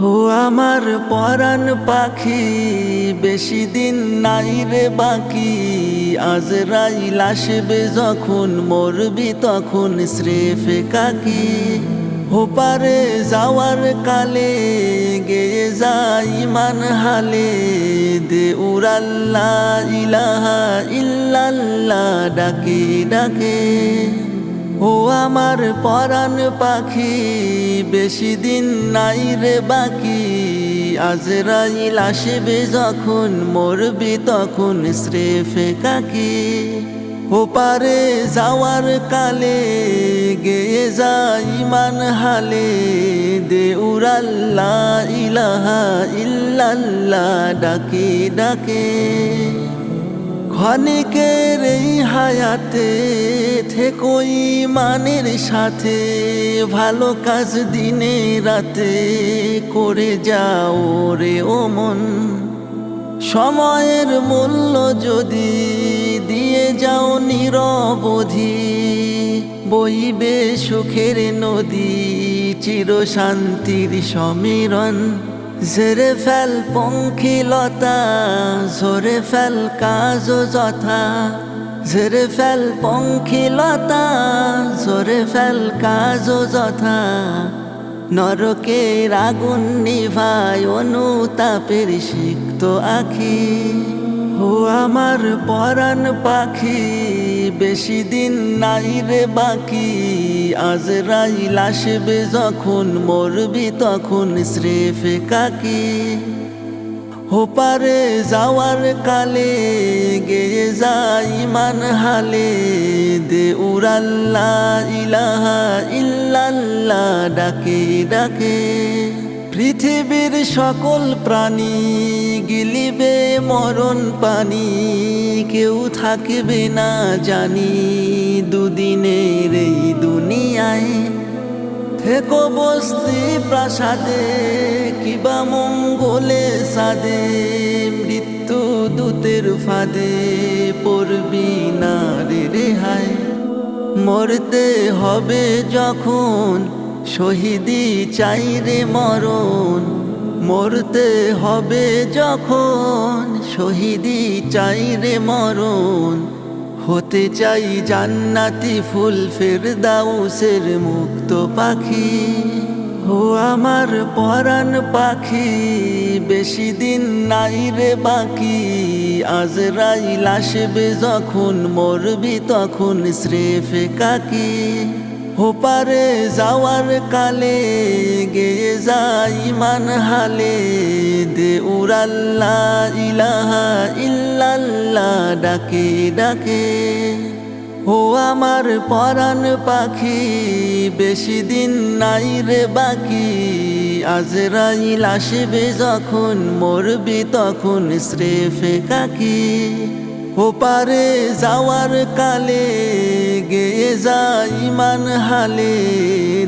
ও আমার পরাণ পাখি, বেশি দিন নাই রে বাকি। আজরাইল আসবে যখন, মরবি তখন স্রেফ একাকী। ওপারে যাওয়ার কালে গেয়ে যাই ইমান হালে, দে উড়াল্লা ইলাহা ইল্লাল্লাহ ডাকে ডাকে। ও আমার পরাণ পাখি, বেশি দিন নাই রে বাকি। আজরাইল আসবে যখন, মরবি তখন স্রেফ একাকী। ওপারে যাওয়ার কালে গেয়ে যাই ইমান হালে, দে উড়াল্লা ইলাহা ইল্লাল্লাহ ডাকে ডাকে। ক্ষণিকের এই হায়াতে থেকো ঈমানের সাথে, ভালো কাজ দিনে রাতে করে যাও রে ও মন। সময়ের মূল্য যদি দিয়ে যাও নিরবধি, বইবে সুখের নদী চির শান্তির সমীরণ। ঝেড়ে ফেল পঙ্খিলতা, ঝরে ফেল কাজ যথা। ঝেড়ে ফেল পঙ্খিলতা, ঝরে ফেল কাজ যথা। নরকের আগুন নিভায় অনুতাপের সিক্ত আখি। ও আমার পরাণ পাখি, বেশি দিন নাই রে বাকি। আজরাইল আসবে যখন, মরবি তখন স্রেফ একাকী। ওপারে যাওয়ার কালে গেয়ে যাই ইমান হালে, দে উড়াল্লা ইলাহা ইল্লাল্লাহ ডাকে ডাকে। পৃথিবীর সকল প্রাণী গিলিবে মরণ পানি, কেউ থাকবে না জানি দুদিনের এই দুনিয়ায়। থেকো বস্তি প্রাসাদে কিবা মঙ্গলে সাদে, মৃত্যু দূতের ফাঁদে পড়বি না রে রেহাই। মরতে হবে যখন, শহীদি চাই রে মরণ। মরতে হবে যখন, শহীদি চাই রে মরণ। হতে চাই জান্নাতি ফুল ফেরদাউসের মুক্ত পাখি। ও আমার পরাণ পাখি, বেশি দিন নাই রে বাকি। আজরাইল আসবে যখন, মরবি তখন স্রেফ একাকী। ওপারে যাওয়ার কালে গেয়ে যাই ইমান হালে, দে উড়াল্লা ইলাহা ইল্লাল্লাহ ডাকে ডাকে। ও আমার পরাণ পাখি, বেশি দিন নাই রে বাকি। আজরাইল আসবে যখন, মরবি তখন স্রেফ একাকী। ওপারে যাওয়ার কালে গেয়ে যাই ইমান হালে,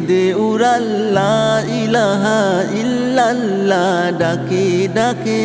দে উড়াল্লা ইলাহা ইল্লাল্লাহ ডাকে ডাকে।